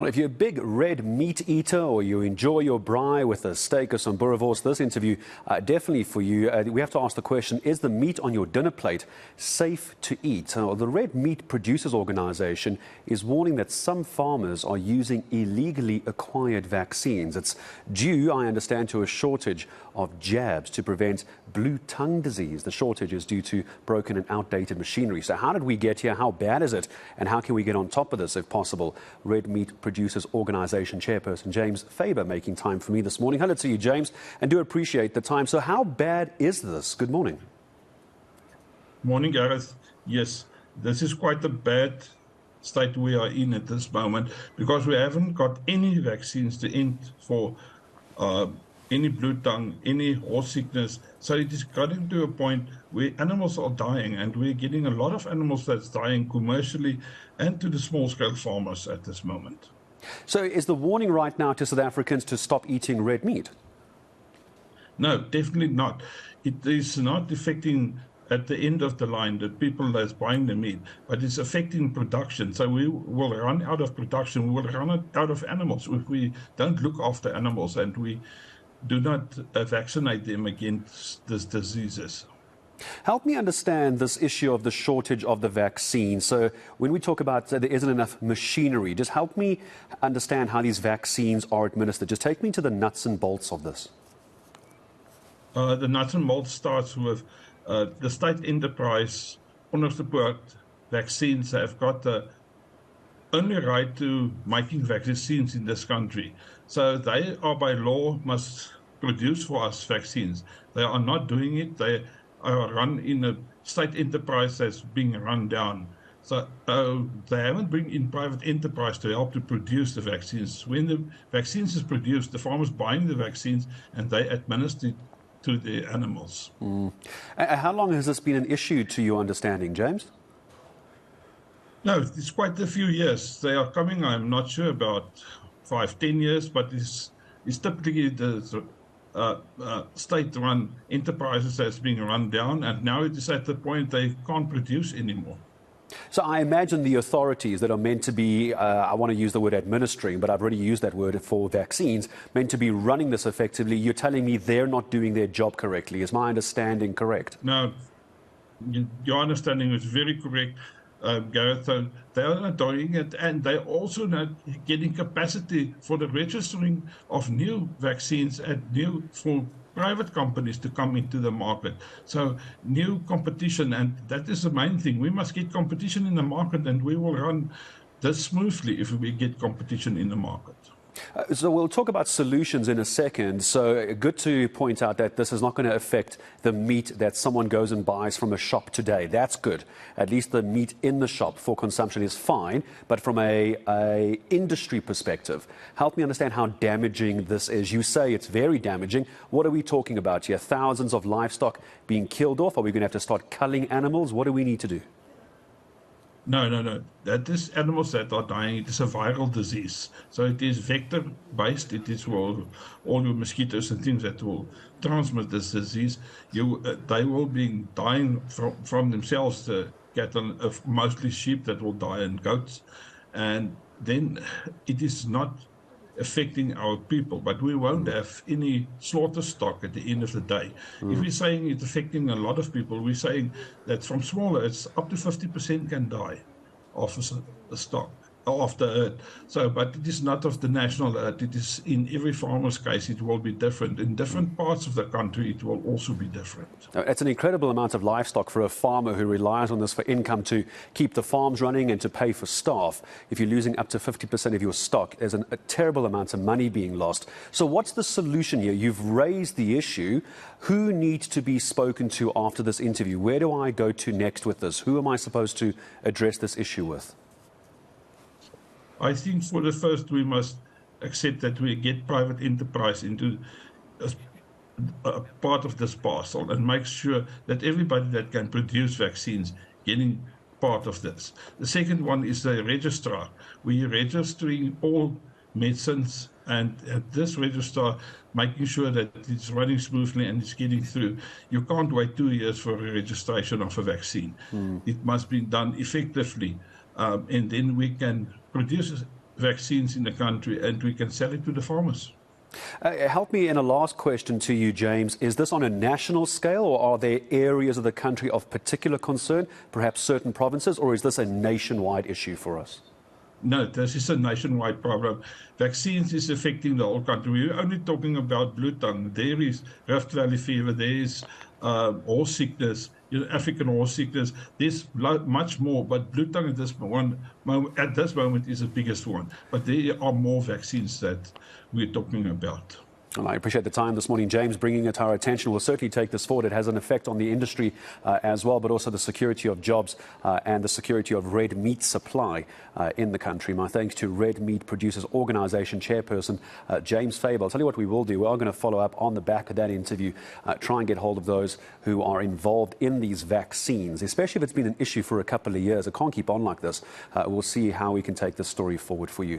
Well, if you're a big red meat eater or you enjoy your braai with a steak or some boerewors, this interview definitely for you. We have to ask the question, is the meat on your dinner plate safe to eat? The Red Meat Producers Organization is warning that some farmers are using illegally acquired vaccines. It's due, I understand, to a shortage of jabs to prevent blue tongue disease. The shortage is due to broken and outdated machinery. So how did we get here? How bad is it? And how can we get on top of this if possible? Red Meat Producers Organization Chairperson James Faber making time for me this morning. Hello to you, James, and do appreciate the time. So how bad is this? Good morning. Morning, Gareth. Yes, this is quite a bad state we are in at this moment because we haven't got any vaccines to end for any blue tongue, any horse sickness. So it is getting to a point where animals are dying, and we're getting a lot of animals that's dying commercially and to the small-scale farmers at this moment. So is the warning right now to South Africans to stop eating red meat? No, definitely not. It is not affecting at the end of the line the people that's buying the meat, but it's affecting production. So we will run out of production, we will run out of animals if we don't look after animals and we do not vaccinate them against these diseases. Help me understand this issue of the shortage of the vaccine. So when we talk about there isn't enough machinery, just help me understand how these vaccines are administered. Just take me to the nuts and bolts of this. The nuts and bolts starts with the state enterprise onderstepoort vaccines have got the only right to making vaccines in this country. So they are by law must produce for us vaccines. They are not doing it. They are run in a state enterprise that's being run down. So they haven't bring in private enterprise to help to produce the vaccines. When the vaccines is produced, the farmers buying the vaccines and they administer it to the animals. How long has this been an issue to your understanding, James? No, it's quite a few years. They are coming, I'm not sure, about 5-10 years, but it's typically the state-run enterprises that's being run down, and now it is at the point they can't produce anymore. So I imagine the authorities that are meant to be, I want to use the word administering, but I've already used that word for vaccines, meant to be running this effectively. You're telling me they're not doing their job correctly. Is my understanding correct? No, your understanding is very correct. Gareth, so they are not doing it, and they're also not getting capacity for the registering of new vaccines and new for private companies to come into the market. So new competition, and that is the main thing. We must get competition in the market, and we will run this smoothly if we get competition in the market. So we'll talk about solutions in a second. So good to point out that this is not going to affect the meat that someone goes and buys from a shop today. That's good. At least the meat in the shop for consumption is fine. But from a industry perspective, help me understand how damaging this is. You say it's very damaging. What are we talking about here? Thousands of livestock being killed off? Are we going to have to start culling animals? What do we need to do? No. That is animals that are dying. It is a viral disease. So it is vector-based. It is all your mosquitoes and things that will transmit this disease. They will be dying from themselves, the cattle, mostly sheep that will die, and goats. And then it is not affecting our people, but we won't have any slaughter stock at the end of the day. If we're saying it's affecting a lot of people, we're saying that from smaller, it's up to 50% can die of a stock, of the herd. So, but it is not of the national herd. It is in every farmer's case, it will be different. In different parts of the country, it will also be different. It's an incredible amount of livestock for a farmer who relies on this for income to keep the farms running and to pay for staff. If you're losing up to 50% of your stock, there's a terrible amount of money being lost. So what's the solution here? You've raised the issue. Who needs to be spoken to after this interview? Where do I go to next with this? Who am I supposed to address this issue with? I think for the first, we must accept that we get private enterprise into a part of this parcel and make sure that everybody that can produce vaccines getting part of this. The second one is the registrar. We are registering all medicines, and at this registrar, making sure that it's running smoothly and it's getting through. You can't wait 2 years for a registration of a vaccine. It must be done effectively, and then we can produce vaccines in the country, and we can sell it to the farmers. Help me in a last question to you, James. Is this on a national scale, or are there areas of the country of particular concern, perhaps certain provinces, or is this a nationwide issue for us? No, this is a nationwide problem. Vaccines is affecting the whole country. We're only talking about blue tongue. There is Rift Valley fever. There is horse sickness, African horse sickness. There's much more, but blue tongue at this moment is the biggest one. But there are more vaccines that we're talking about. Well, I appreciate the time this morning, James, bringing it to our attention. We'll certainly take this forward. It has an effect on the industry as well, but also the security of jobs and the security of red meat supply in the country. My thanks to Red Meat Producers Organisation Chairperson James Faber. I'll tell you what we will do. We are going to follow up on the back of that interview, try and get hold of those who are involved in these vaccines, especially if it's been an issue for a couple of years. It can't keep on like this. We'll see how we can take this story forward for you.